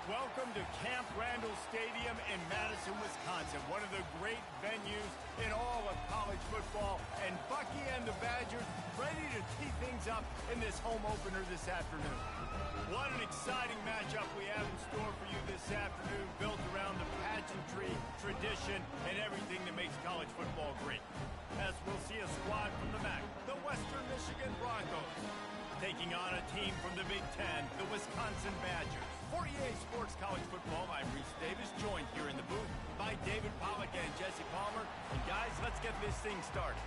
Welcome to Camp Randall Stadium in Madison, Wisconsin, one of the great venues in all of college football. And Bucky and the Badgers ready to tee things up in this home opener this afternoon. What an exciting matchup we have in store for you this afternoon, built around the pageantry, tradition, and everything that makes college football great. As we'll see a squad from the MAC, the Western Michigan Broncos, taking on a team from the Big Ten, the Wisconsin Badgers. For EA Sports College Football, I'm Reese Davis, joined here in the booth by David Pollack and Jesse Palmer. And guys, let's get this thing started.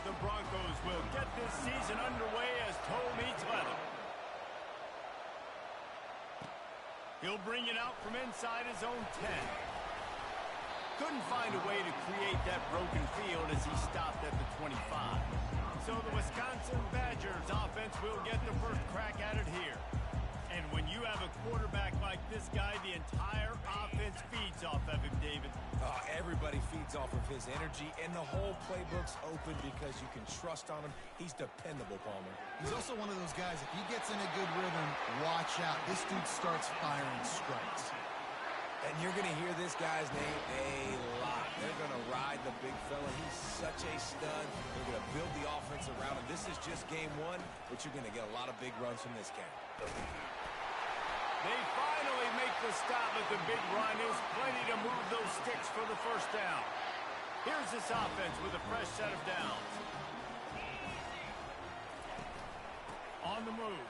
The Broncos will get this season underway as toe meets leather. He'll bring it out from inside his own 10. Couldn't find a way to create that broken field as he stopped at the 25. So the Wisconsin Badgers offense will get the first crack at it here. And when you have a quarterback like this guy, the entire offense feeds off of him, David. Everybody feeds off of his energy, and the whole playbook's open because you can trust on him. He's dependable, Palmer. He's also one of those guys, if he gets in a good rhythm, watch out. This dude starts firing strikes. And you're going to hear this guy's name a lot. They're going to ride the big fella. He's such a stud. They're going to build the offense around him. This is just game one, but you're going to get a lot of big runs from this guy. They finally make the stop at the big run. Is plenty to move those sticks for the first down. Here's this offense with a fresh set of downs. On the move.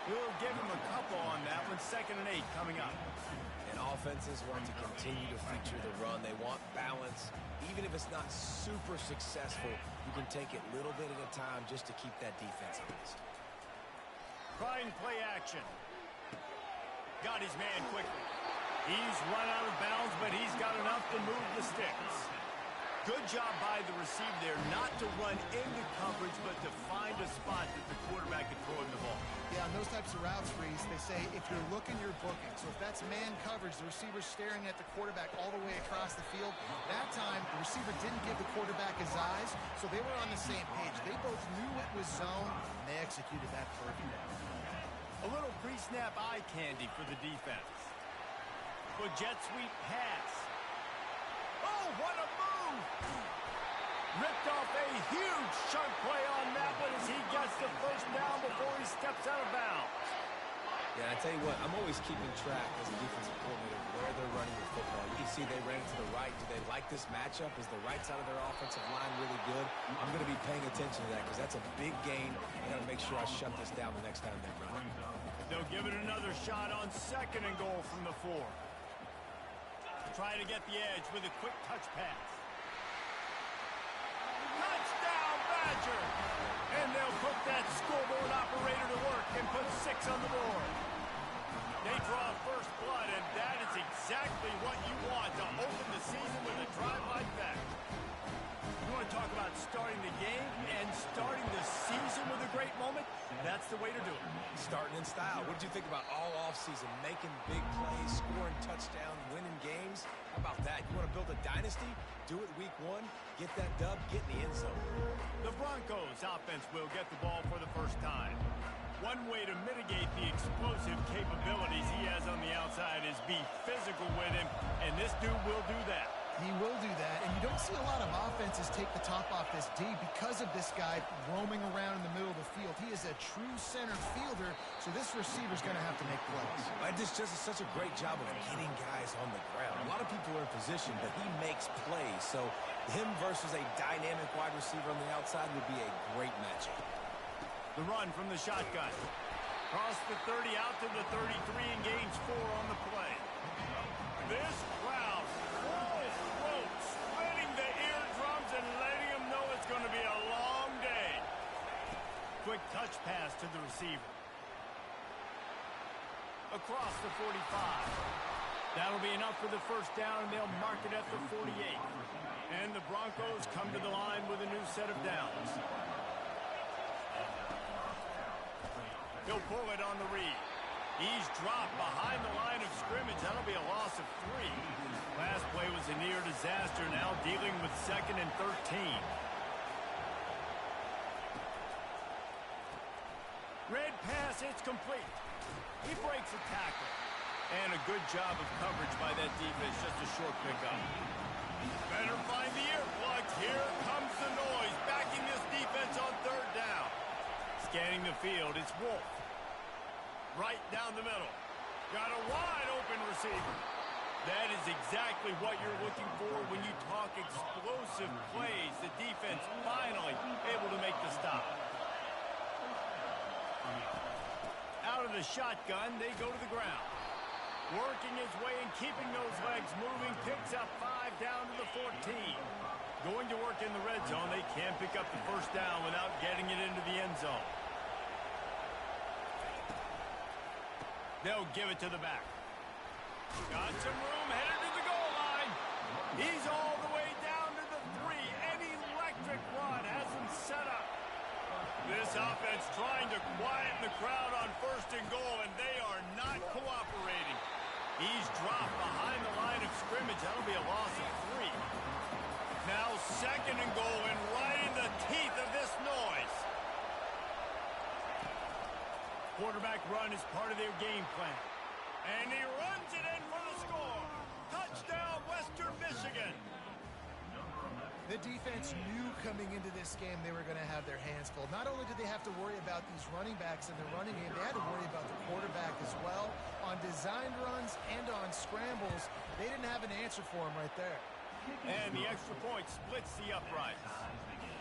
We'll give him a couple on that one. 2nd and 8 coming up. And offenses want to continue to feature the run. They want balance. Even if it's not super successful, you can take it little bit at a time just to keep that defense honest. Trying play action. Got his man quickly. He's run out of bounds, but he's got enough to move the sticks. Good job by the receiver there, not to run into coverage, but to find a spot that the quarterback can throw him the ball. Yeah, on those types of routes, Reese, they say if you're looking, you're booking. So if that's man coverage, the receiver's staring at the quarterback all the way across the field. That time, the receiver didn't give the quarterback his eyes, so they were on the same page. They both knew it was zone, and they executed that perfectly. A little pre-snap eye candy for the defense. Good jet sweep pass. Oh, what a move! Ripped off a huge chunk play on that one as he gets the first down before he steps out of bounds. Yeah, I tell you what, I'm always keeping track as a defensive coordinator where they're running the football. You can see they ran to the right. Do they like this matchup? Is the right side of their offensive line really good? I'm going to be paying attention to that because that's a big gain. I got to make sure I shut this down the next time they run. They'll give it another shot on 2nd and goal from the 4. Try to get the edge with a quick touch pass. Touchdown, Badger! And they'll put that scoreboard operator to work and put 6 on the board. They draw first blood, and that is exactly what you want to open the season with a drive like that. You want to talk about starting the game and starting the season with a great moment? That's the way to do it. Starting in style. What did you think about all offseason? Making big plays, scoring touchdowns, winning games? How about that? You want to build a dynasty? Do it week 1. Get that dub. Get in the end zone. The Broncos offense will get the ball for the first time. One way to mitigate the explosive capabilities he has on the outside is be physical with him, and this dude will do that. He will do that, and you don't see a lot of offenses take the top off this D because of this guy roaming around in the middle of the field. He is a true center fielder, so this receiver's going to have to make plays. This just is such a great job of getting guys on the ground. A lot of people are in position, but he makes plays, so him versus a dynamic wide receiver on the outside would be a great matchup. The run from the shotgun. Cross the 30 out to the 33 and gains 4 on the play. This crowd full throat, splitting the eardrums and letting them know it's going to be a long day. Quick touch pass to the receiver. Across the 45. That'll be enough for the first down, and they'll mark it at the 48. And the Broncos come to the line with a new set of downs. He'll pull it on the read. He's dropped behind the line of scrimmage. That'll be a loss of 3. Last play was a near disaster. Now dealing with 2nd and 13. Red pass, it's complete. He breaks a tackle. And a good job of coverage by that defense, just a short pickup. Better find the earplugs. Here comes the noise, backing this defense on third down. Scanning the field, it's Wolf. Right down the middle. Got a wide open receiver. That is exactly what you're looking for when you talk explosive plays. The defense finally able to make the stop. Out of the shotgun, they go to the ground. Working his way and keeping those legs moving, picks up 5 down to the 14. Going to work in the red zone. They can't pick up the first down without getting it into the end zone. They'll give it to the back. Got some room, headed to the goal line. He's all the way down to the 3. An electric run has him set up. This offense trying to quieten the crowd on first and goal, and they are not cooperating. He's dropped behind the line of scrimmage. That'll be a loss of 3. Now second and goal, and right in the teeth of this noise. Quarterback run is part of their game plan. And he runs it in for the score. Touchdown, Western Michigan. The defense knew coming into this game they were going to have their hands full. Not only did they have to worry about these running backs in the running game, they had to worry about the quarterback as well. On designed runs and on scrambles, they didn't have an answer for him right there. And the extra point splits the uprights.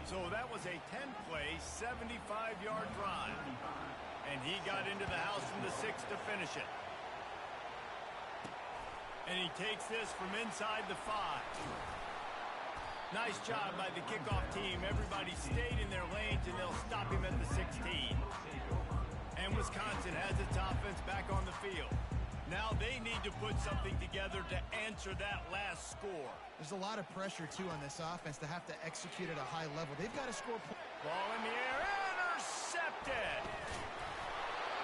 So that was a 10-play, 75-yard drive. And he got into the house from the 6 to finish it. And he takes this from inside the 5. Nice job by the kickoff team. Everybody stayed in their lanes, and they'll stop him at the 16. And Wisconsin has its offense back on the field. Now they need to put something together to answer that last score. There's a lot of pressure, too, on this offense to have to execute at a high level. They've got to score points. Ball in the air, intercepted.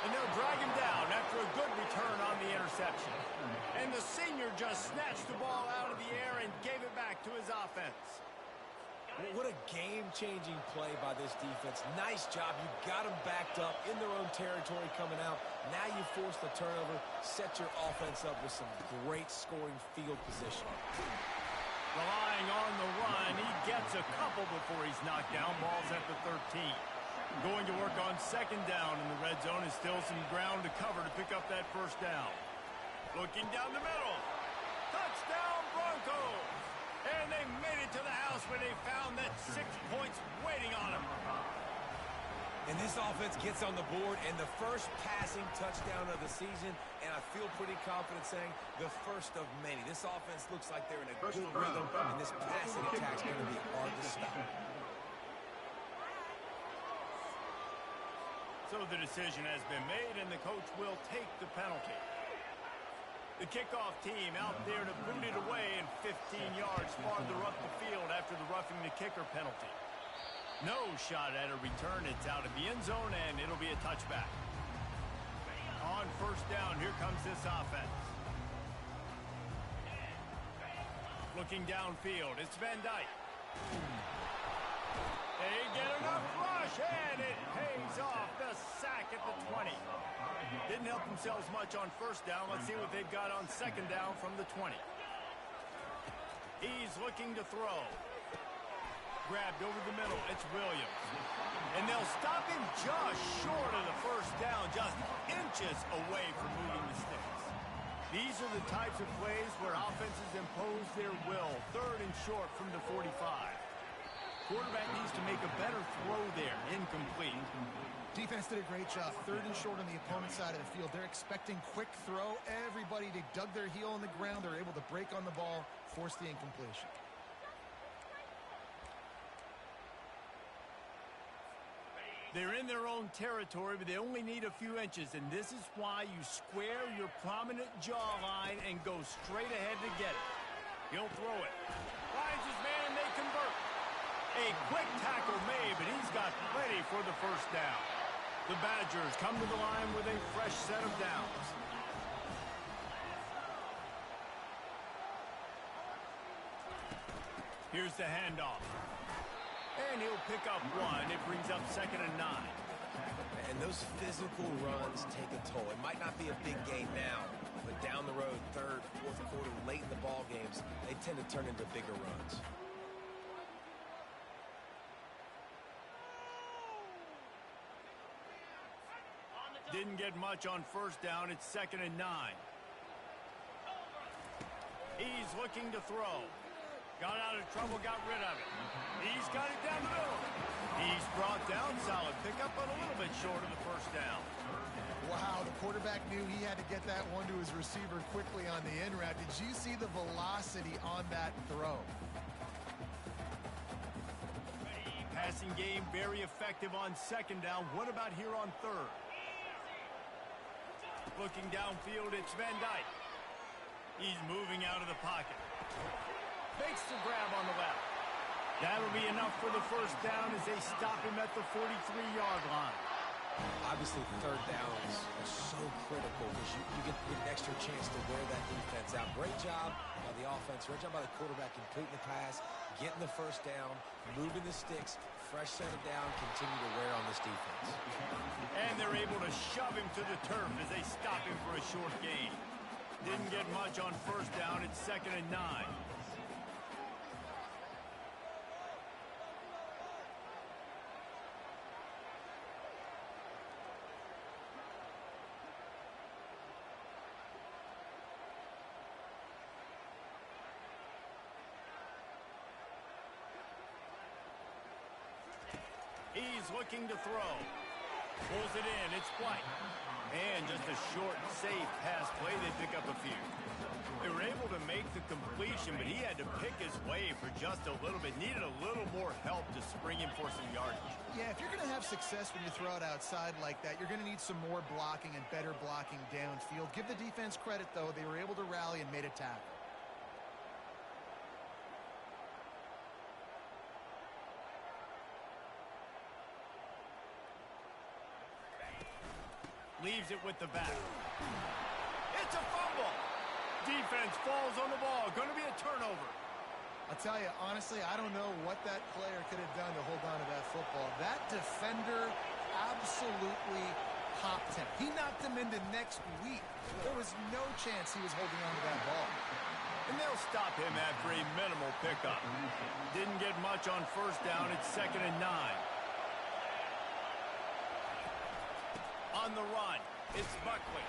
And they'll drag him down after a good return on the interception. And the senior just snatched the ball out of the air and gave it back to his offense. What a game-changing play by this defense. Nice job. You got them backed up in their own territory coming out. Now you force the turnover, set your offense up with some great scoring field position. Relying on the run, he gets a couple before he's knocked down. Ball's at the 13. Going to work on second down in the red zone. Is still some ground to cover to pick up that first down. Looking down the middle. Touchdown, Broncos. And they made it to the house when they found that 6 points waiting on them. And this offense gets on the board, and the first passing touchdown of the season, and I feel pretty confident saying the first of many. This offense looks like they're in a good rhythm, and this passing attack's going to be hard to stop. So the decision has been made, and the coach will take the penalty. The kickoff team out there to boot it away, and 15 yards farther up the field after the roughing the kicker penalty. No shot at a return. It's out of the end zone, and it'll be a touchback. On first down, here comes this offense. Looking downfield, it's Van Dyke. They get enough rush, and it pays off. The sack at the 20. Didn't help themselves much on first down. Let's see what they've got on second down from the 20. He's looking to throw. Grabbed over the middle. It's Williams. And they'll stop him just short of the first down, just inches away from moving the sticks. These are the types of plays where offenses impose their will. Third and short from the 45. Quarterback needs to make a better throw there. Incomplete. Defense did a great job. Third and short on the opponent's side of the field. They're expecting quick throw. Everybody, they dug their heel on the ground. They're able to break on the ball, force the incompletion. They're in their own territory, but they only need a few inches, and this is why you square your prominent jawline and go straight ahead to get it. He'll throw it. Finds his man, and they convert. A quick tackle made, but he's got plenty for the first down. The Badgers come to the line with a fresh set of downs. Here's the handoff. And he'll pick up one. It brings up 2nd and 9. And those physical runs take a toll. It might not be a big gain now, but down the road, third, fourth quarter, late in the ball games, they tend to turn into bigger runs. Didn't get much on first down. It's 2nd and 9. He's looking to throw. Got out of trouble, got rid of it. He's got it down the middle. He's brought down. Solid pickup, but a little bit short of the first down. Wow, the quarterback knew he had to get that one to his receiver quickly on the in route. Did you see the velocity on that throw? Passing game very effective on 2nd down. What about here on 3rd? Looking downfield, it's Van Dyke. He's moving out of the pocket. Makes the grab on the left. That'll be enough for the first down as they stop him at the 43-yard line. Obviously, 3rd downs are so critical because you get an extra chance to wear that defense out. Great job by the offense. Great job by the quarterback completing the pass, getting the first down, moving the sticks, fresh set of down, continue to wear on this defense. And they're able to shove him to the turf as they stop him for a short gain. Didn't get much on first down. It's 2nd and 9. He's looking to throw. Pulls it in. It's White. And just a short, safe pass play. They pick up a few. They were able to make the completion, but he had to pick his way for just a little bit. Needed a little more help to spring him for some yardage. Yeah, if you're going to have success when you throw it outside like that, you're going to need some more blocking and better blocking downfield. Give the defense credit, though. They were able to rally and made a tackle. Leaves it with the back. It's a fumble. Defense falls on the ball. Going to be a turnover. I'll tell you, honestly, I don't know what that player could have done to hold on to that football. That defender absolutely popped him. He knocked him into next week. There was no chance he was holding on to that ball. And they'll stop him after a minimal pickup. Didn't get much on first down. It's 2nd and 9. On the run, it's Buckley.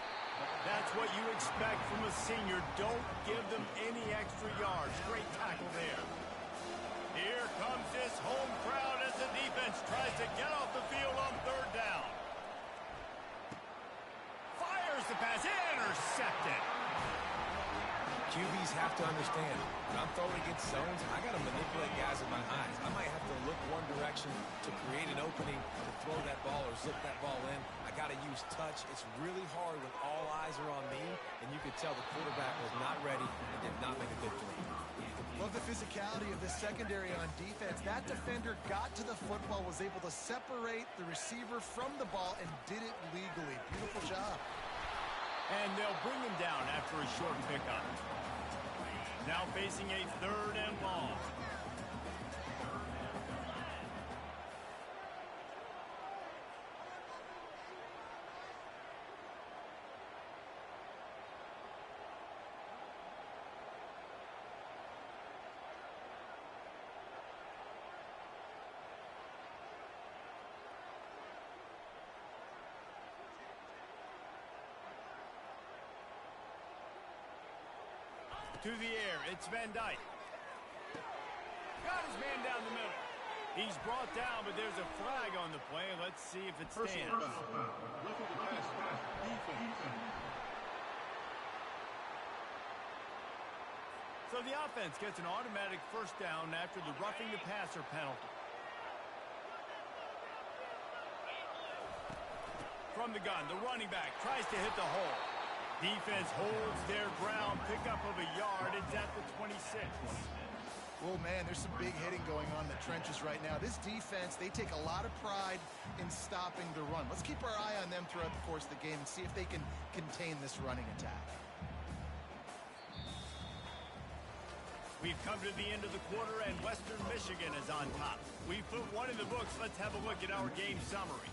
That's what you expect from a senior. Don't give them any extra yards. Great tackle there. Here comes this home crowd as the defense tries to get off the field on 3rd down. Fires the pass, intercepted. QBs have to understand, when I'm throwing against zones, I got to manipulate guys with my eyes. I might have to look one direction to create an opening to throw that ball or zip that ball in. I got to use touch. It's really hard when all eyes are on me, and you could tell the quarterback was not ready and did not make a good throw. Love the physicality of the secondary on defense. That defender got to the football, was able to separate the receiver from the ball, and did it legally. Beautiful job. And they'll bring him down after a short pickup. Now facing a 3rd and long. To the air, it's Van Dyke. Got his man down the middle. He's brought down, but there's a flag on the play. Let's see if it stands. So the offense gets an automatic first down after the roughing the passer penalty. From the gun, the running back tries to hit the hole. Defense holds their ground, pickup of a yard. It's at the 26. Oh, man, there's some big hitting going on in the trenches right now. This defense, they take a lot of pride in stopping the run. Let's keep our eye on them throughout the course of the game and see if they can contain this running attack. We've come to the end of the quarter, and Western Michigan is on top. We've put one in the books. Let's have a look at our game summary.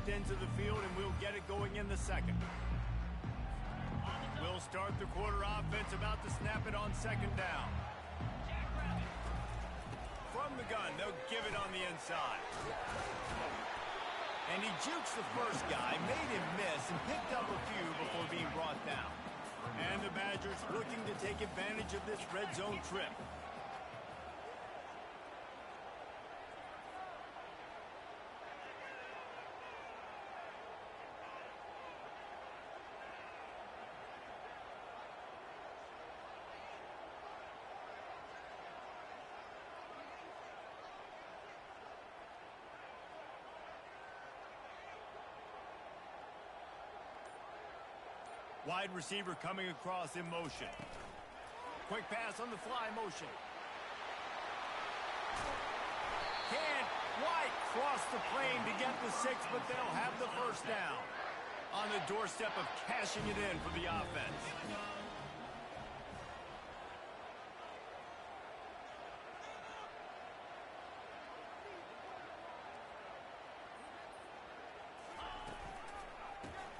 both ends of the field, and we'll get it going in the second. We'll start the quarter offense, about to snap it on second down. From the gun, they'll give it on the inside. And he jukes the first guy, made him miss, and picked up a few before being brought down. And the Badgers looking to take advantage of this red zone trip. Wide receiver coming across in motion. Quick pass on the fly motion. Can't quite cross the plane to get the 6, but they'll have the first down. On the doorstep of cashing it in for the offense.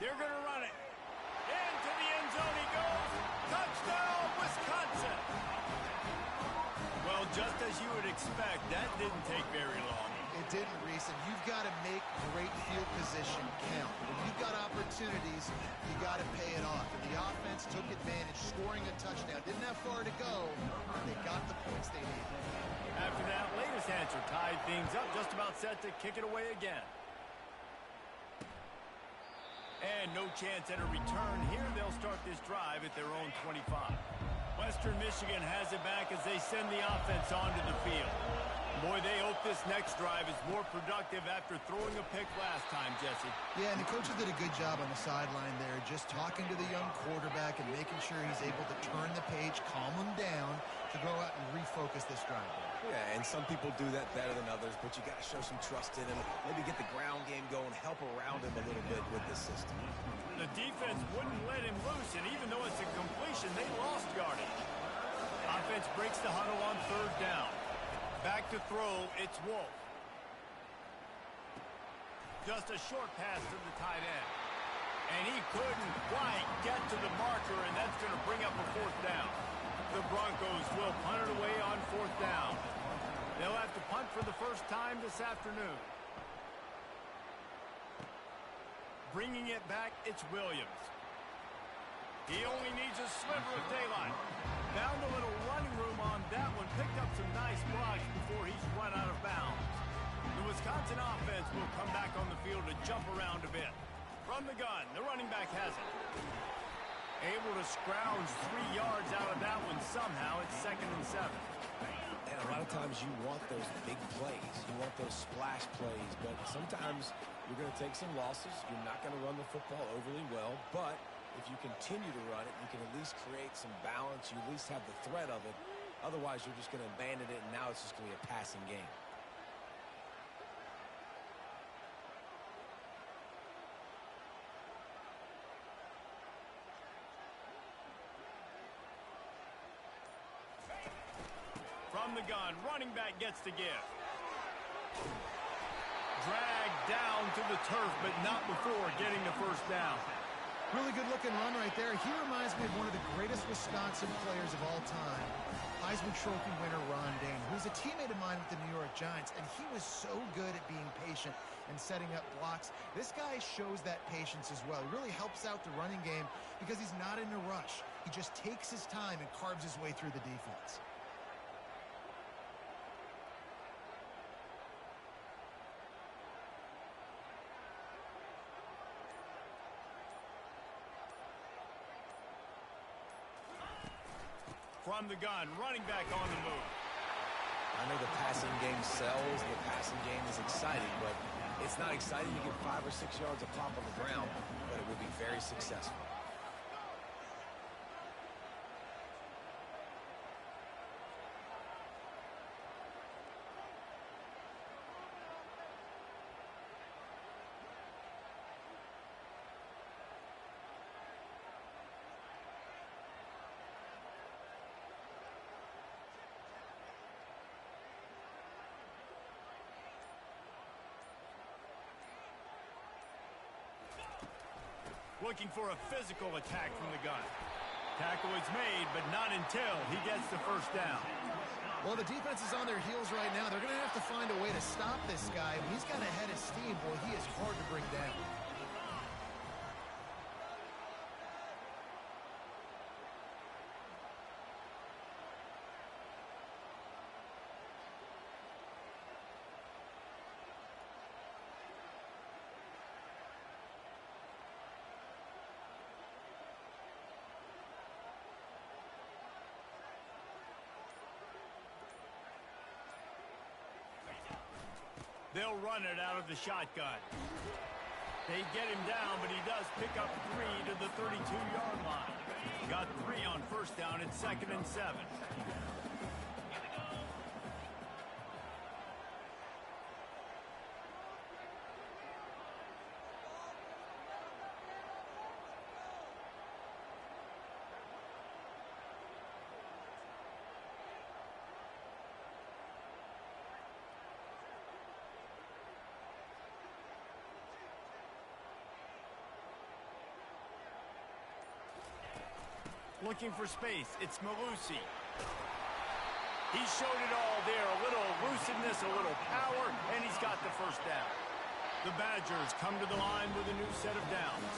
They're going to run it. Into the end zone he goes. Touchdown, Wisconsin. Well, just as you would expect, that didn't take very long. It didn't, Reese, and you've got to make great field position count. When you've got opportunities, you got to pay it off. And the offense took advantage, scoring a touchdown. Didn't have far to go. They got the points they needed. After that, latest answer tied things up, just about set to kick it away again. And no chance at a return here. They'll start this drive at their own 25. Western Michigan has it back as they send the offense onto the field. Boy, they hope this next drive is more productive after throwing a pick last time, Jesse. Yeah, and the coaches did a good job on the sideline there, just talking to the young quarterback and making sure he's able to turn the page, calm him down to go out and refocus this drive. Yeah, and some people do that better than others, but you got to show some trust in him. Maybe get the ground game going, help around him a little bit with this system. The defense wouldn't let him loose, and even though it's a completion, they lost yardage. Offense breaks the huddle on third down. Back to throw, it's Wolf. Just a short pass to the tight end. And he couldn't quite get to the marker, and that's going to bring up a fourth down. The Broncos will punt it away on fourth down. They'll have to punt for the first time this afternoon. Bringing it back, it's Williams. He only needs a sliver of daylight. Found a little running room on that one. Picked up some nice blocks before he's run out of bounds. The Wisconsin offense will come back on the field to jump around a bit. From the gun, the running back has it. Able to scrounge 3 yards out of that one somehow. It's 2nd and 7. And a lot of times you want those big plays. You want those splash plays. But sometimes you're going to take some losses. You're not going to run the football overly well. But if you continue to run it, you can at least create some balance. You at least have the threat of it. Otherwise, you're just going to abandon it, and now it's just going to be a passing game. From the gun, running back gets to give. Dragged down to the turf, but not before getting the first down. Really good-looking run right there. He reminds me of one of the greatest Wisconsin players of all time, Heisman Trophy winner Ron Dayne, who's a teammate of mine with the New York Giants, and he was so good at being patient and setting up blocks. This guy shows that patience as well. He really helps out the running game because he's not in a rush. He just takes his time and carves his way through the defense. From the gun, running back on the move. I know the passing game sells, the passing game is exciting, but it's not exciting to get 5 or 6 yards a pop on the ground, but it will be very successful. looking for a physical attack from the gun. Tackle is made, but not until he gets the first down. Well, the defense is on their heels right now. They're going to have to find a way to stop this guy. When he's got a head of steam, boy, he is hard to bring down. They'll run it out of the shotgun. They get him down, but he does pick up 3 to the 32-yard line. Got 3 on first down. It's 2nd and 7. Looking for space. It's Malusi. He showed it all there. A little elusiveness, a little power, and he's got the first down. The Badgers come to the line with a new set of downs.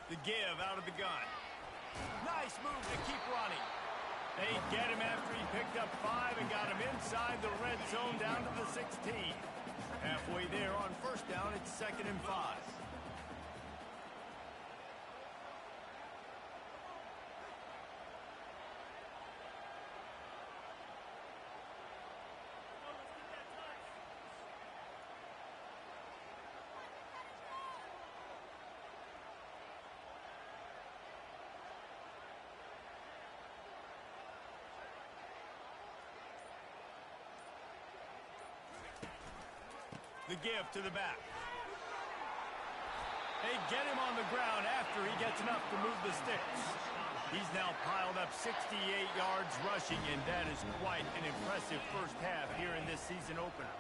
The give out of the gun. Nice move to keep running. They get him after he picked up 5 and got him inside the red zone down to the 16. Halfway there on first down, it's 2nd and 5. The give to the back. They get him on the ground after he gets enough to move the sticks. He's now piled up 68 yards rushing, and that is quite an impressive first half here in this season opener.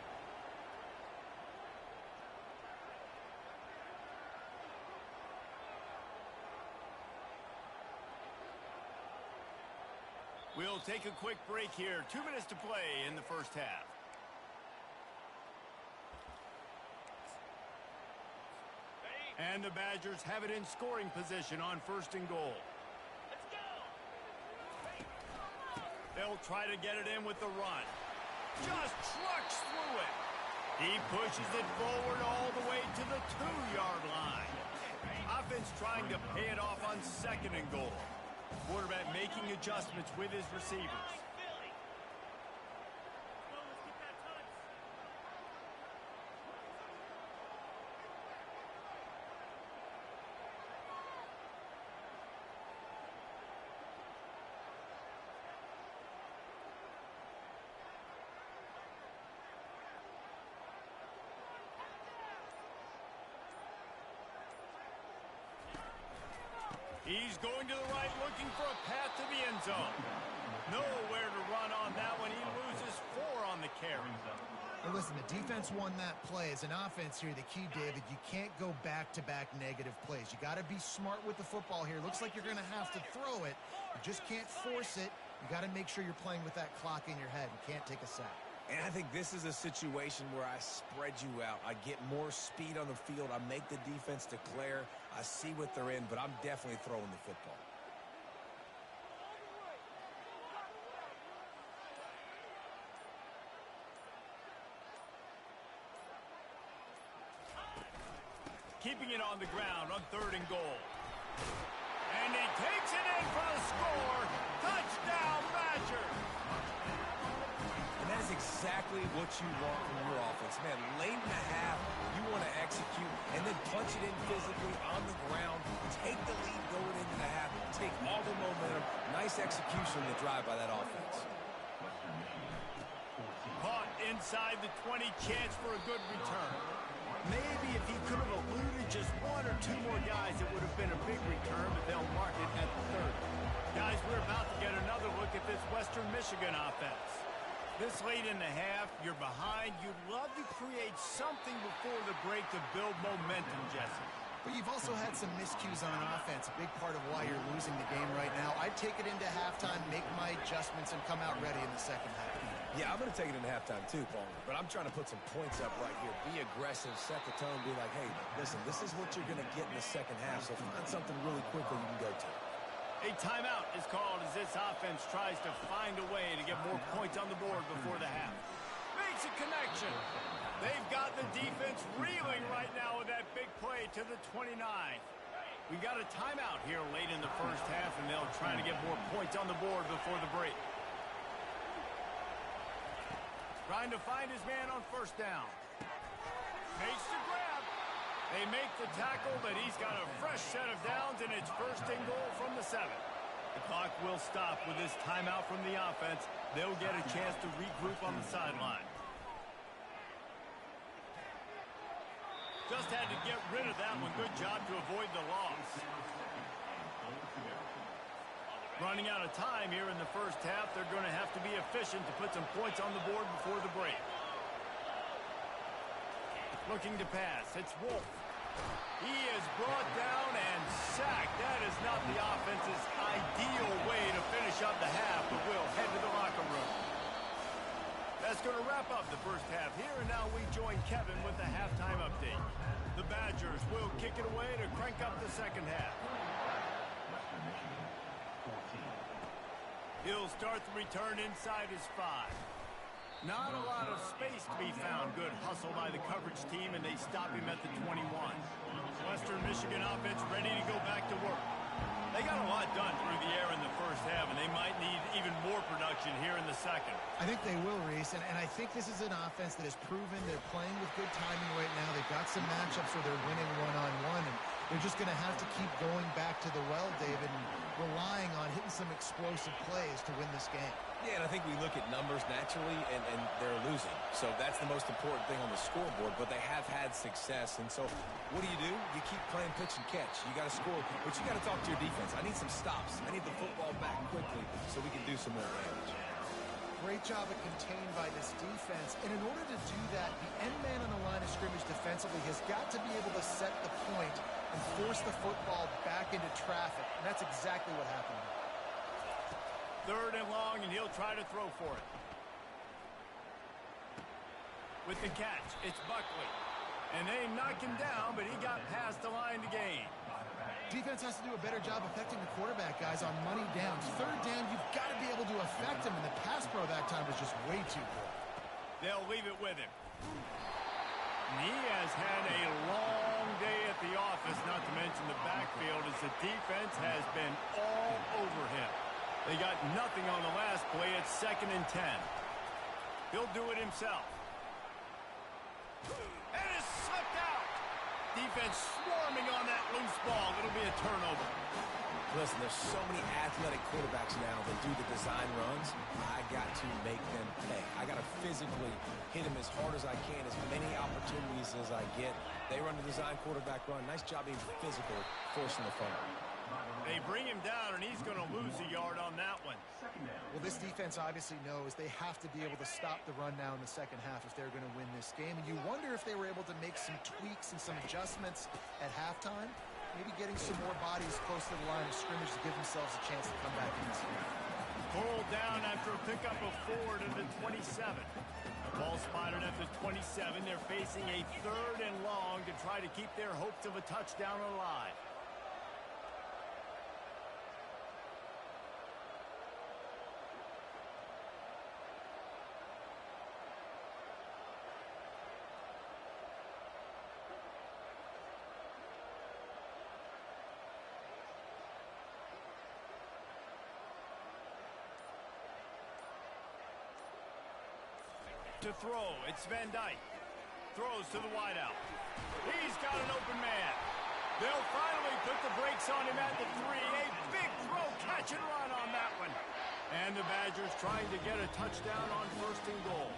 We'll take a quick break here. 2 minutes to play in the first half. And the Badgers have it in scoring position on 1st and goal. Let's go. They'll try to get it in with the run. Just trucks through it. He pushes it forward all the way to the 2-yard line. Offense trying to pay it off on 2nd and goal. Quarterback making adjustments with his receivers. He's going to the right, looking for a path to the end zone. Nowhere to run on that one. He loses 4 on the carry. Well, listen, the defense won that play. As an offense here, the key, David, you can't go back-to-back negative plays. You got to be smart with the football here. Looks like you're going to have to throw it. You just can't force it. You got to make sure you're playing with that clock in your head. You can't take a sack. And I think this is a situation where I spread you out. I get more speed on the field. I make the defense declare. I see what they're in, but I'm definitely throwing the football. Keeping it on the ground on 3rd and goal. And he takes it in for the score. Touchdown, Badgers. And that is exactly what what you want from your offense. Man, late in the half, you want to execute and then punch it in physically on the ground, take the lead going into the half, take all the momentum. Nice execution to drive by that offense. Caught inside the 20, chance for a good return. Maybe if he could have eluded just one or two more guys, it would have been a big return, but they'll mark it at the 30. Guys, we're about to get another look at this Western Michigan offense. This late in the half, you're behind. You'd love to create something before the break to build momentum, Jesse. But you've also had some miscues on offense, a big part of why you're losing the game right now. I'd take it into halftime, make my adjustments, and come out ready in the second half. Yeah, I'm going to take it into halftime too, Paul. But I'm trying to put some points up right here. Be aggressive, set the tone, be like, hey, listen, this is what you're going to get in the second half, so find something really quickly you can go to. A timeout is called as this offense tries to find a way to get more points on the board before the half. Makes a connection. They've got the defense reeling right now with that big play to the 29. We got a timeout here late in the first half, and they'll try to get more points on the board before the break. Trying to find his man on first down. Makes the grab. They make the tackle, but he's got a fresh set of downs, and it's first and goal from the 7. The clock will stop with this timeout from the offense. They'll get a chance to regroup on the sideline. Just had to get rid of that one. Good job to avoid the loss. Running out of time here in the first half. They're going to have to be efficient to put some points on the board before the break. Looking to pass. It's Wolf. He is brought down and sacked. That is not the offense's ideal way to finish up the half, but we'll head to the locker room. That's going to wrap up the first half here, and now we join Kevin with the halftime update. The Badgers will kick it away to crank up the second half. He'll start the return inside his 5. Not a lot of space to be found. Good hustle by the coverage team, and they stop him at the 21. Western Michigan offense ready to go back to work. They got a lot done through the air in the first half, and they might need even more production here in the second. I think they will, Reese, and I think this is an offense that has proven they're playing with good timing right now. They've got some matchups where they're winning one-on-one, and they're just going to have to keep going back to the well, David, and relying on hitting some explosive plays to win this game. Yeah, and I think we look at numbers naturally, and they're losing. So that's the most important thing on the scoreboard, but they have had success. And so what do? You keep playing pitch and catch. You got to score, but you got to talk to your defense. I need some stops. I need the football back quickly so we can do some more damage. Great job of contained by this defense. And in order to do that, the end man on the line of scrimmage defensively has got to be able to set the point and force the football back into traffic. And that's exactly what happened. Third and long, and he'll try to throw for it. With the catch, it's Buckley. And they knock him down, but he got past the line to gain. Defense has to do a better job affecting the quarterback, guys, on money downs. Third down, you've got to be able to affect him, and the pass pro that time was just way too good. They'll leave it with him. And he has had a long day at the office, not to mention the backfield, as the defense has been all over him. They got nothing on the last play. It's 2nd and 10. He'll do it himself. And it's slipped out. Defense swarming on that loose ball. It'll be a turnover. Listen, there's so many athletic quarterbacks now that do the design runs. I got to make them pay. I got to physically hit them as hard as I can, as many opportunities as I get. They run the design quarterback run. Nice job being physical, forcing the fumble. They bring him down, and he's going to lose a yard on that one. Well, this defense obviously knows they have to be able to stop the run now in the second half if they're going to win this game. And you wonder if they were able to make some tweaks and some adjustments at halftime. Maybe getting some more bodies close to the line of scrimmage to give themselves a chance to come back in this game. Pulled down after a pickup of 4 to the 27. Ball spotted at the 27. They're facing a 3rd and long to try to keep their hopes of a touchdown alive. To throw, it's Van Dyke. Throws to the wideout. He's got an open man. They'll finally put the brakes on him at the 3. A big throw, catch and run on that one. And the Badgers trying to get a touchdown on 1st and goal.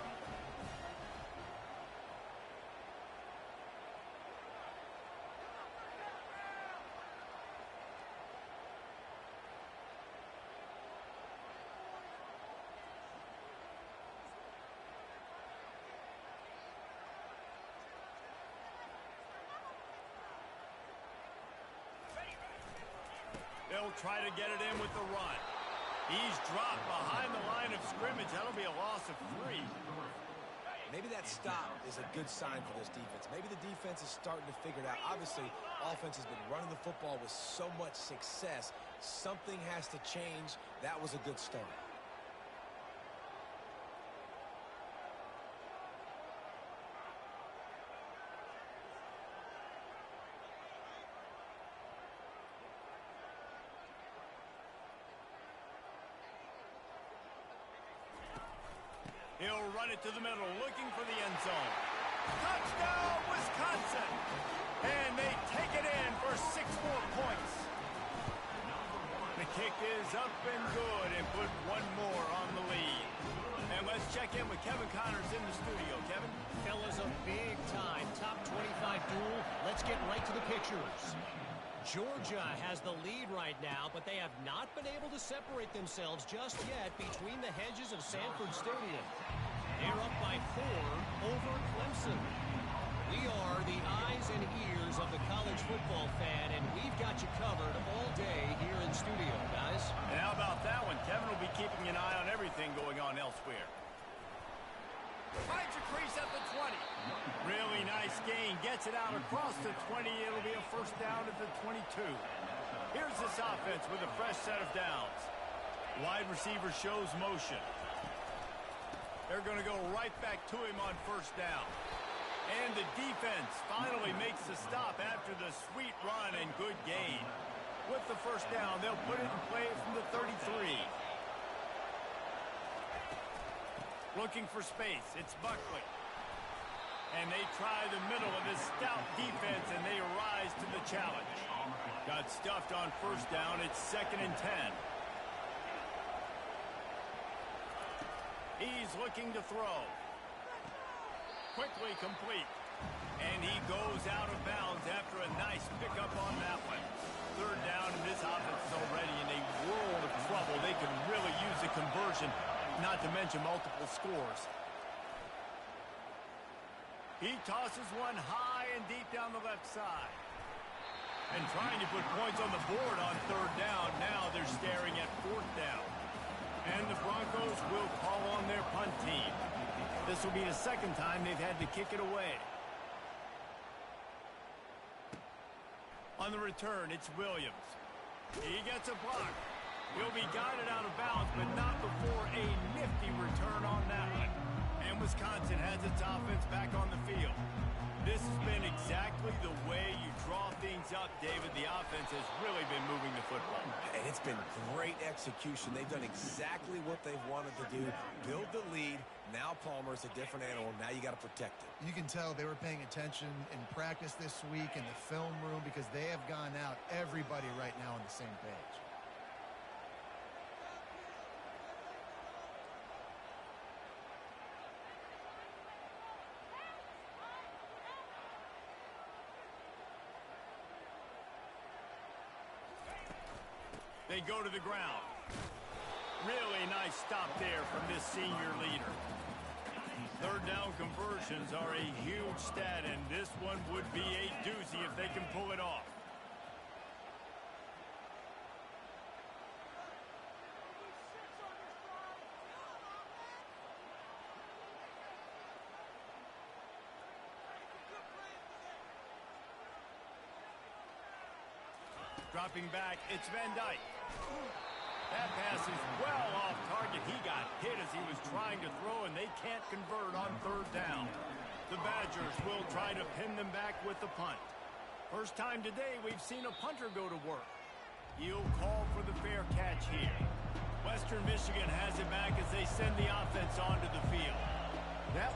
They'll try to get it in with the run. He's dropped behind the line of scrimmage. That'll be a loss of 3. Maybe that stop is a good sign for this defense. Maybe the defense is starting to figure it out. Obviously, offense has been running the football with so much success. Something has to change. That was a good start. He'll run it to the middle, looking for the end zone. Touchdown, Wisconsin! And they take it in for 6 more points. The kick is up and good and put 1 more on the lead. And let's check in with Kevin Connors in the studio. Kevin? Fellas, a big-time top 25 duel. Let's get right to the pictures. Georgia has the lead right now, but they have not been able to separate themselves just yet between the hedges of Sanford Stadium. They're up by 4 over Clemson. We are the eyes and ears of the college football fan, and we've got you covered all day here in studio, guys. And how about that one? Kevin will be keeping an eye on everything going on elsewhere. Finds a crease at the 20. Really nice gain. Gets it out across the 20. It'll be a 1st down at the 22. Here's this offense with a fresh set of downs. Wide receiver shows motion. They're going to go right back to him on 1st down. And the defense finally makes the stop after the sweet run and good gain. With the 1st down, they'll put it in play from the 33. Looking for space. It's Buckley. And they try the middle of this stout defense, and they rise to the challenge. Got stuffed on 1st down. It's 2nd and 10. He's looking to throw. Quickly complete. And he goes out of bounds after a nice pickup on that one. 3rd down, and this offense is already in a world of trouble. They can really use a conversion, not to mention multiple scores. He tosses one high and deep down the left side. And trying to put points on the board on 3rd down. Now they're staring at 4th down. And the Broncos will call on their punt team. This will be the 2nd time they've had to kick it away. On the return, it's Williams. He gets a block. He'll be guided out of bounds, but not before a nifty return on that one. And Wisconsin has its offense back on the field. This has been exactly the way you draw things up, David. The offense has really been moving the football. And it's been great execution. They've done exactly what they've wanted to do. Build the lead. Now Palmer's a different animal. Now you got to protect it. You can tell they were paying attention in practice this week in the film room because they have gone out, everybody right now on the same page. They go to the ground. Really nice stop there from this senior leader. 3rd down conversions are a huge stat, and this one would be a doozy if they can pull it off. Dropping back, it's Van Dyke. That pass is well off target. He got hit as he was trying to throw, and they can't convert on 3rd down. The Badgers will try to pin them back with the punt. First time today we've seen a punter go to work. He'll call for the fair catch here. Western Michigan has it back as they send the offense onto the field. That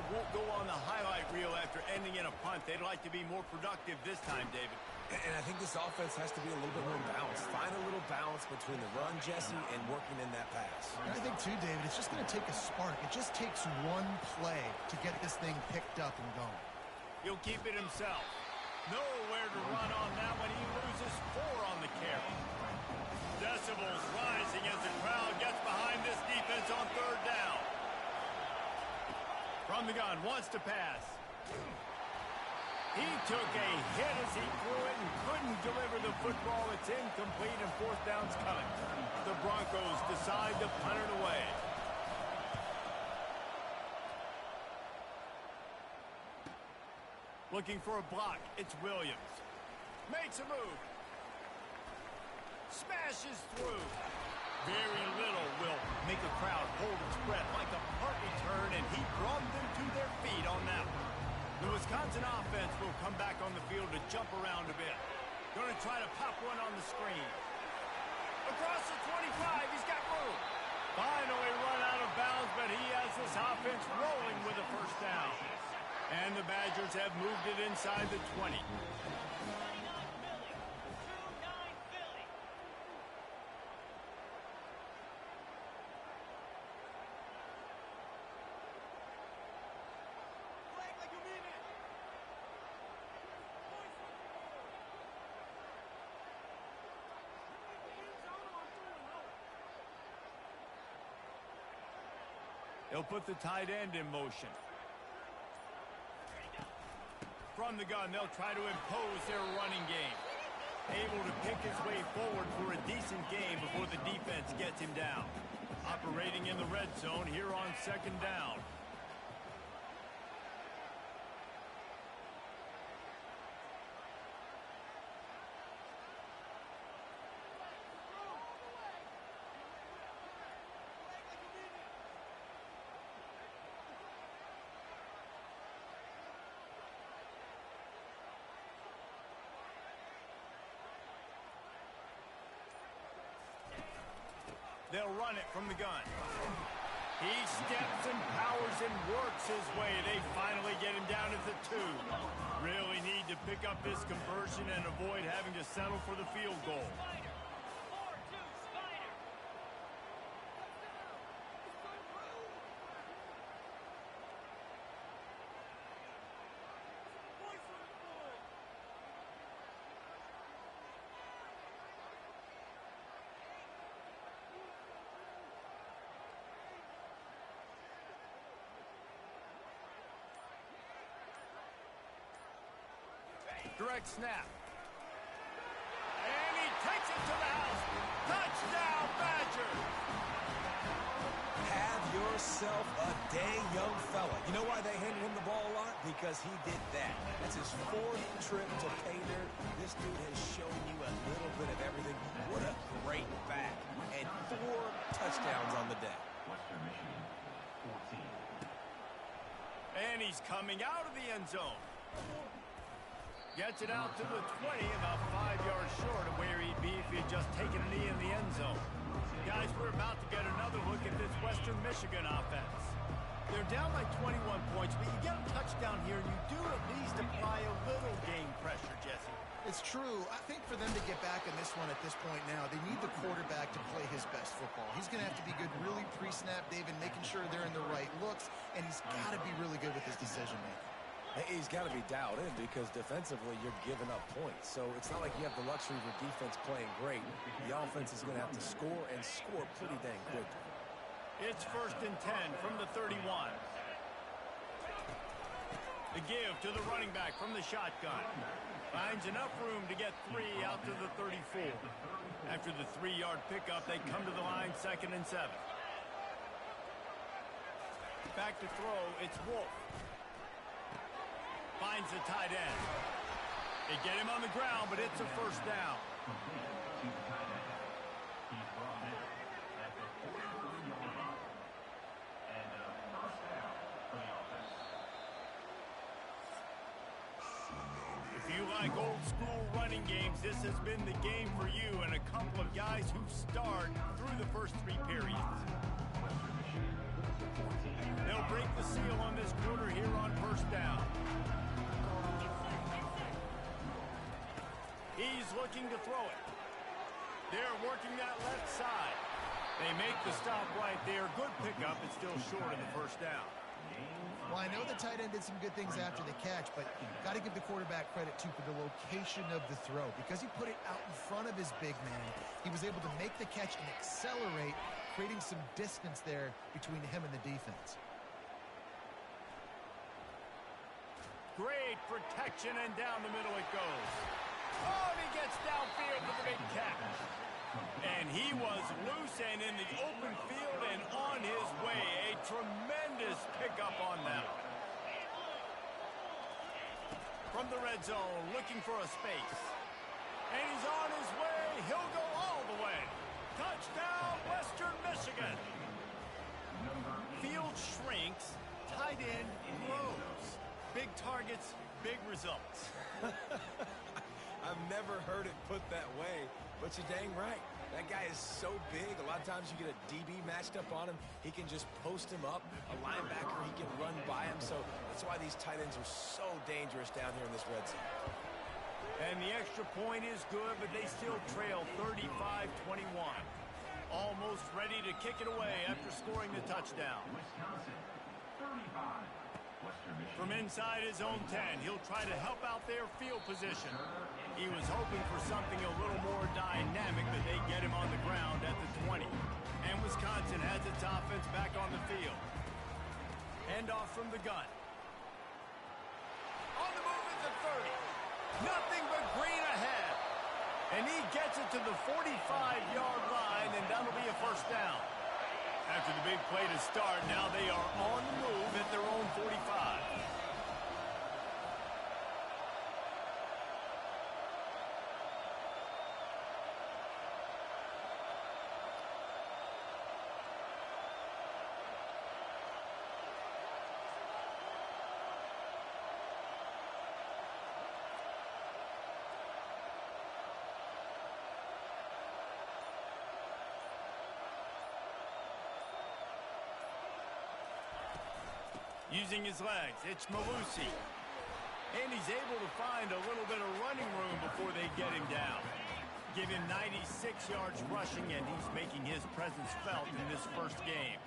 drive won't go on the highlight reel after ending in a punt. They'd like to be more productive this time, David. And I think this offense has to be a little bit more balanced. Find a little balance between the run, Jesse, and working in that pass. And I think, too, David, it's just going to take a spark. It just takes one play to get this thing picked up and going. He'll keep it himself. Nowhere to run on that one. He loses 4 on the carry. Decibels rising as the crowd gets behind this defense on 3rd down. From the gun, wants to pass. He took a hit as he threw it and couldn't deliver the football. It's incomplete and 4th down's coming. The Broncos decide to punt it away. Looking for a block. It's Williams. Makes a move. Smashes through. Very little will make a crowd hold its breath like a punt return, and he brought them to their feet on that one. The Wisconsin offense will come back on the field to jump around a bit. Going to try to pop one on the screen. Across the 25, he's got room. Finally run out of bounds, but he has this offense rolling with a 1st down. And the Badgers have moved it inside the 20. They'll put the tight end in motion. From the gun, they'll try to impose their running game. Able to pick his way forward for a decent game before the defense gets him down. Operating in the red zone here on 2nd down. They'll run it from the gun. He steps and powers and works his way. They finally get him down at the 2. Really need to pick up this conversion and avoid having to settle for the field goal. Direct snap. And he takes it to the house. Touchdown, Badgers! Have yourself a day, young fella. You know why they handed him the ball a lot? Because he did that. That's his 4th trip to pay dirt. This dude has shown you a little bit of everything. What a great back. And 4 touchdowns on the day. And he's coming out of the end zone. Gets it out to the 20, about 5 yards short of where he'd be if he had just taken a knee in the end zone. Guys, we're about to get another look at this Western Michigan offense. They're down by 21 points, but you get a touchdown here, and you do at least apply a little game pressure, Jesse. It's true. I think for them to get back in this one at this point now, they need the quarterback to play his best football. He's going to have to be good really pre-snap, David, making sure they're in the right looks, and he's got to be really good with his decision-making. He's got to be dialed in because defensively you're giving up points. So it's not like you have the luxury of your defense playing great. The offense is going to have to score and score pretty dang quick. It's 1st and 10 from the 31. The give to the running back from the shotgun. Finds enough room to get 3 out to the 34. After the 3-yard pickup, they come to the line 2nd and 7. Back to throw, it's Wolf. Finds the tight end. They get him on the ground, but it's a 1st down. If you like old school running games, this has been the game for you and a couple of guys who start through the first 3 periods. They'll break the seal on this quarter here on first down. He's looking to throw it. They're working that left side. They make the stop right there. Good pickup. It's still short of the first down. Well, I know the tight end did some good things after the catch, but got to give the quarterback credit, too, for the location of the throw. Because he put it out in front of his big man, he was able to make the catch and accelerate, creating some distance there between him and the defense. Great protection, and down the middle it goes. Oh, and he gets downfield for the big catch. And he was loose and in the open field and on his way. A tremendous pickup on that. From the red zone, looking for a space. And he's on his way. He'll go all the way. Touchdown, Western Michigan. Field shrinks, tight end grows. Big targets, big results. I've never heard it put that way, but you're dang right. That guy is so big. A lot of times you get a DB matched up on him. He can just post him up. A linebacker, he can run by him. So that's why these tight ends are so dangerous down here in this red zone. And the extra point is good, but they still trail 35-21. Almost ready to kick it away after scoring the touchdown. From inside his own 10, he'll try to help out their field position. He was hoping for something a little more dynamic, but they get him on the ground at the 20. And Wisconsin has its offense back on the field. Handoff from the gun. On the move at the 30. Nothing but green ahead. And he gets it to the 45-yard line, and that'll be a first down. After the big play to start, now they are on the move at their own 45. Using his legs, it's Malusi. And he's able to find a little bit of running room before they get him down. Give him 96 yards rushing, and he's making his presence felt in this first game.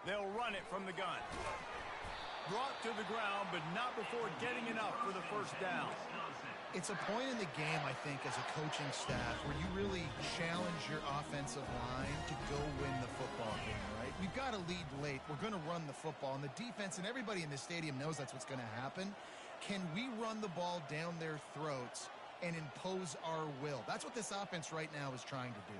They'll run it from the gun. Brought to the ground, but not before getting enough for the first down. It's a point in the game, I think, as a coaching staff where you really challenge your offensive line to go win the football game, right? We've got to lead late. We're going to run the football, and the defense and everybody in the stadium knows that's what's going to happen. Can we run the ball down their throats and impose our will? That's what this offense right now is trying to do.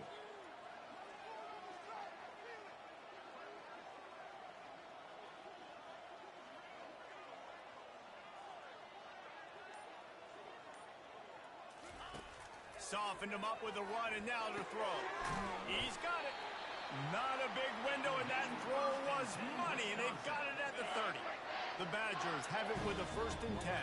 Softened him up with a run, and now to throw. He's got it. Not a big window, and that throw was money, and they got it at the 30. The Badgers have it with a 1st and 10.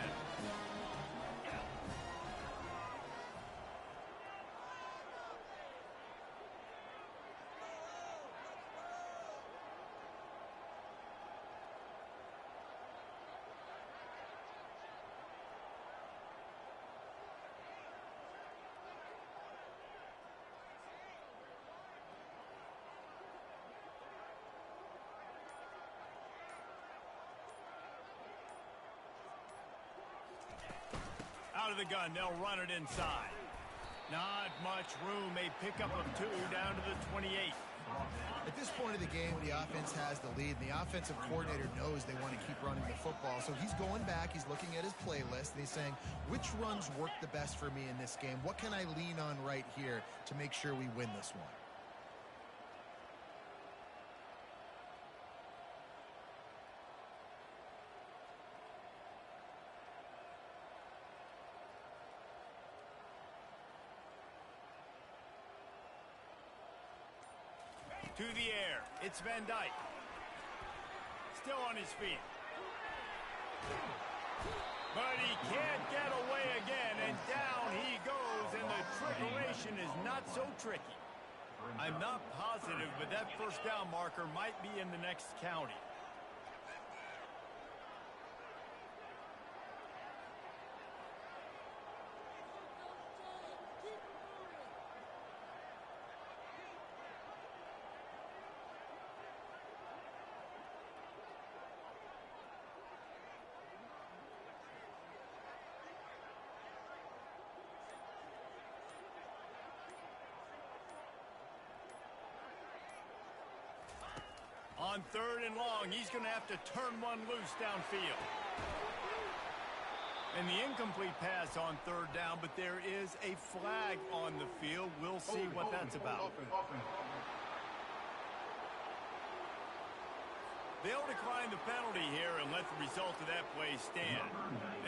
Out of the gun, they'll run it inside. Not much room. A pickup of 2 down to the 28. At this point of the game, the offense has the lead, and the offensive coordinator knows they want to keep running the football. So he's going back, he's looking at his playlist, and he's saying, which runs work the best for me in this game? What can I lean on right here to make sure we win this one? To the air. It's Van Dyke. Still on his feet. But he can't get away again, and down he goes, and the trickeration is not so tricky. I'm not positive, but that first down marker might be in the next county. On 3rd and long, he's going to have to turn one loose downfield. And the incomplete pass on 3rd down, but there is a flag on the field. We'll see what that's about. They'll decline the penalty here and let the result of that play stand.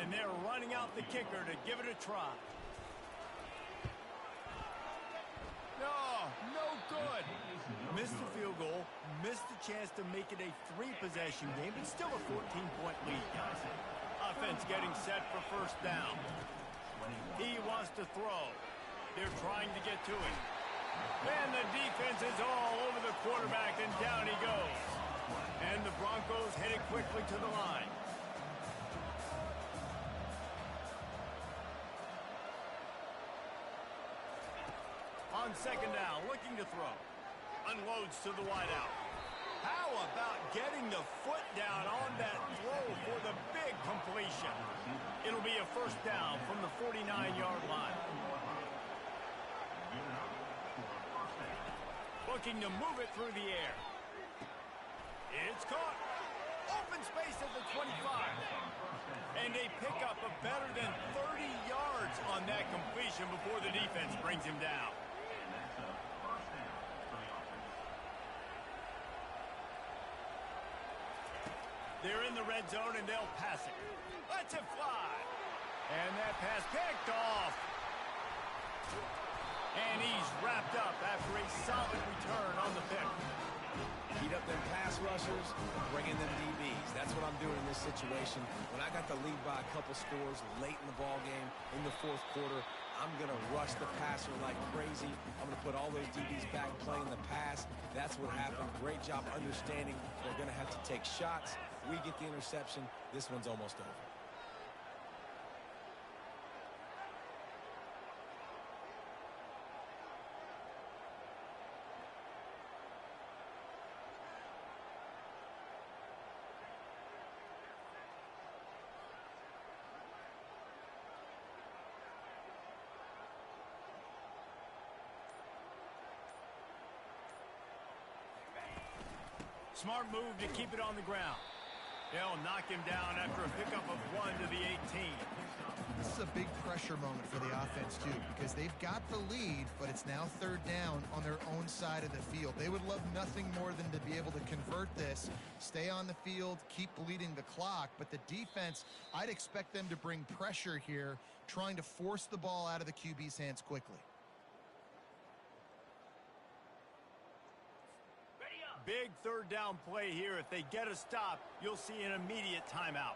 And they're running out the kicker to give it a try. No good. Missed the field goal, missed the chance to make it a 3-possession game, but still a 14-point lead, guys. Offense getting set for first down. He wants to throw. They're trying to get to him. And the defense is all over the quarterback, and down he goes. And the Broncos headed quickly to the line. On 2nd down, looking to throw. Unloads to the wideout. How about getting the foot down on that throw for the big completion? It'll be a first down from the 49-yard line. Looking to move it through the air. It's caught. Open space at the 25. And a pickup of better than 30 yards on that completion before the defense brings him down. They're in the red zone, and they'll pass it. Let's it fly. And that pass picked off. And he's wrapped up after a solid return on the pick. Heat up them pass rushers, bring in them DBs. That's what I'm doing in this situation. When I got the lead by a couple scores late in the ball game, in the 4th quarter, I'm going to rush the passer like crazy. I'm going to put all those DBs back playing the pass. That's what happened. Great job understanding they're going to have to take shots. We get the interception. This one's almost over. Smart move to keep it on the ground. They'll knock him down after a pickup of 1 to the 18. This is a big pressure moment for the offense, too, because they've got the lead, but it's now 3rd down on their own side of the field. They would love nothing more than to be able to convert this, stay on the field, keep bleeding the clock, but the defense, I'd expect them to bring pressure here, trying to force the ball out of the QB's hands quickly. Big 3rd down play here. If they get a stop, you'll see an immediate timeout.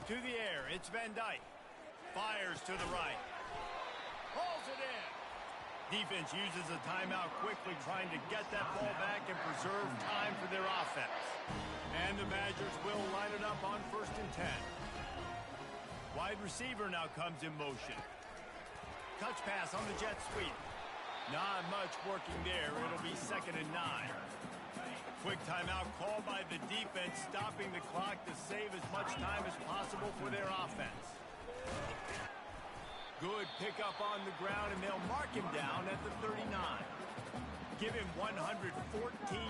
To the air, it's Van Dyke. Fires to the right. Hauls it in. Defense uses a timeout quickly, trying to get that ball back and preserve time for their offense. And the Badgers will line it up on 1st and 10. Wide receiver now comes in motion. Touch pass on the jet sweep. Not much working there. It'll be 2nd and 9. Quick timeout called by the defense, stopping the clock to save as much time as possible for their offense. Good pickup on the ground, and they'll mark him down at the 39. Give him 114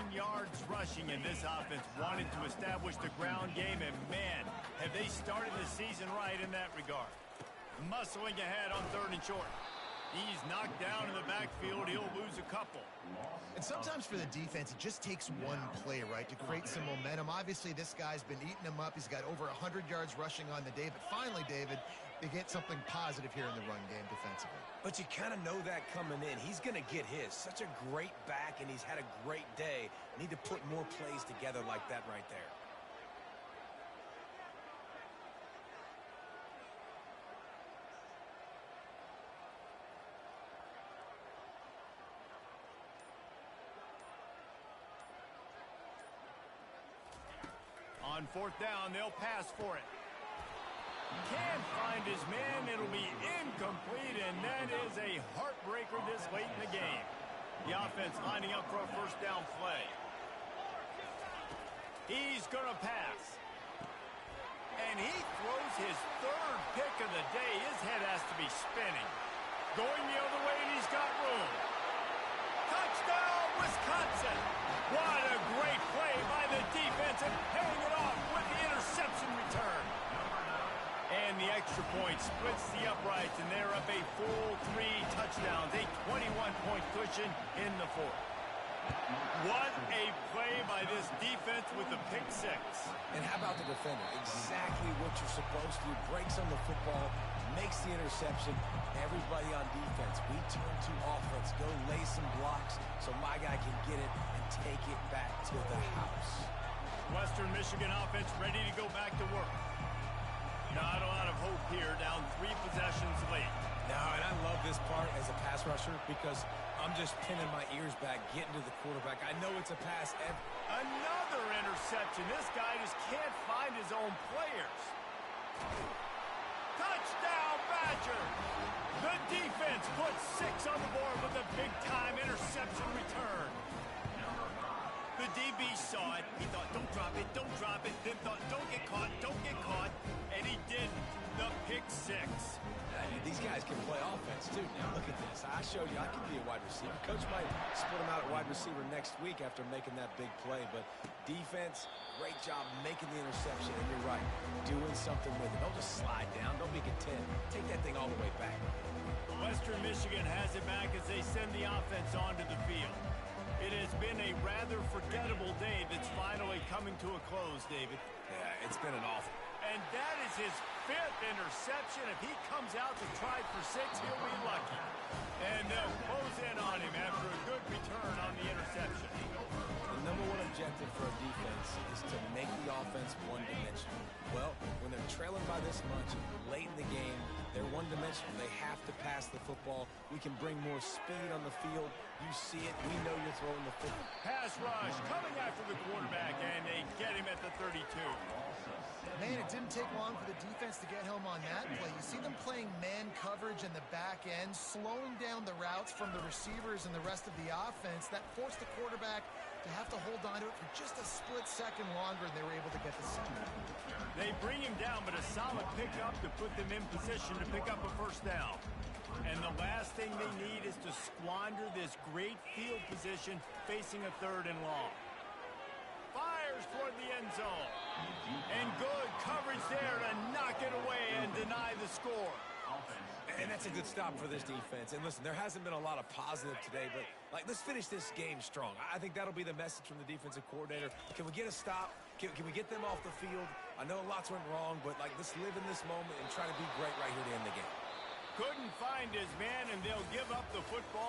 yards rushing, and this offense wanted to establish the ground game, and man, have they started the season right in that regard. Muscling ahead on 3rd and short. He's knocked down in the back backfield, he'll lose a couple. And sometimes for the defense, it just takes one play, right, to create some momentum. Obviously, this guy's been eating them up. He's got over 100 yards rushing on the day. But finally, David, they get something positive here in the run game defensively. But you kind of know that coming in. He's going to get his. Such a great back, and he's had a great day. Need to put more plays together like that right there. On fourth down, they'll pass for it. Can't find his man. It'll be incomplete, and that is a heartbreaker this late in the game. The offense lining up for a first down play. He's going to pass. And he throws his third pick of the day. His head has to be spinning. Going the other way, and he's got room. Touchdown, Wisconsin! What a great play by the defense and paying it off with the interception return. And the extra point splits the uprights, and they're up a full 3 touchdowns, a 21-point cushion in the fourth. What a play by this defense with the pick 6. And how about the defender? Exactly what you're supposed to do. Breaks on the football, makes the interception. Everybody on defense, we turn to offense. Go lay some blocks so my guy can get it and take it back to the house. Western Michigan offense ready to go back to work. Not a lot of hope here, down 3 possessions late. No, and I love this part as a pass rusher because I'm just pinning my ears back, getting to the quarterback. I know it's a pass. Another interception. This guy just can't find his own players. Touchdown, Badger! The defense puts 6 on the board with a big-time interception return. The DB saw it. He thought, don't drop it, don't drop it. Then thought, don't get caught, don't get caught. And he did the pick 6. These guys can play offense, too. Now, look at this. I showed you I can be a wide receiver. Coach might split him out at wide receiver next week after making that big play. But defense, great job making the interception. And you're right, doing something with it. Don't just slide down. Don't be content. Take that thing all the way back. Western Michigan has it back as they send the offense onto the field. It has been a rather forgettable day that's finally coming to a close, David. Yeah, it's been an awful. And that is his 5th interception. If he comes out to try for 6, he'll be lucky. And they'll close in on him after a good return on the interception. The number one objective for a defense is to make the offense one-dimensional. Well, when they're trailing by this much, late in the game, they're one-dimensional. They have to pass the football. We can bring more speed on the field. You see it. We know you're throwing the football. Pass rush coming after the quarterback, and they get him at the 32. Man, it didn't take long for the defense to get home on that play. You see them playing man coverage in the back end, slowing down the routes from the receivers and the rest of the offense. That forced the quarterback to have to hold on to it for just a split second longer, and they were able to get the sack. They bring him down, but a solid pickup to put them in position to pick up a first down. And the last thing they need is to squander this great field position facing a 3rd and long. Fires toward the end zone. And good coverage there to knock it away and deny the score. And that's a good stop for this defense. And listen, there hasn't been a lot of positive today, but let's finish this game strong. I think that'll be the message from the defensive coordinator. Can we get a stop? Can we get them off the field? I know lots went wrong, but let's live in this moment and try to be great right here to end the game. Couldn't find his man, and they'll give up the football.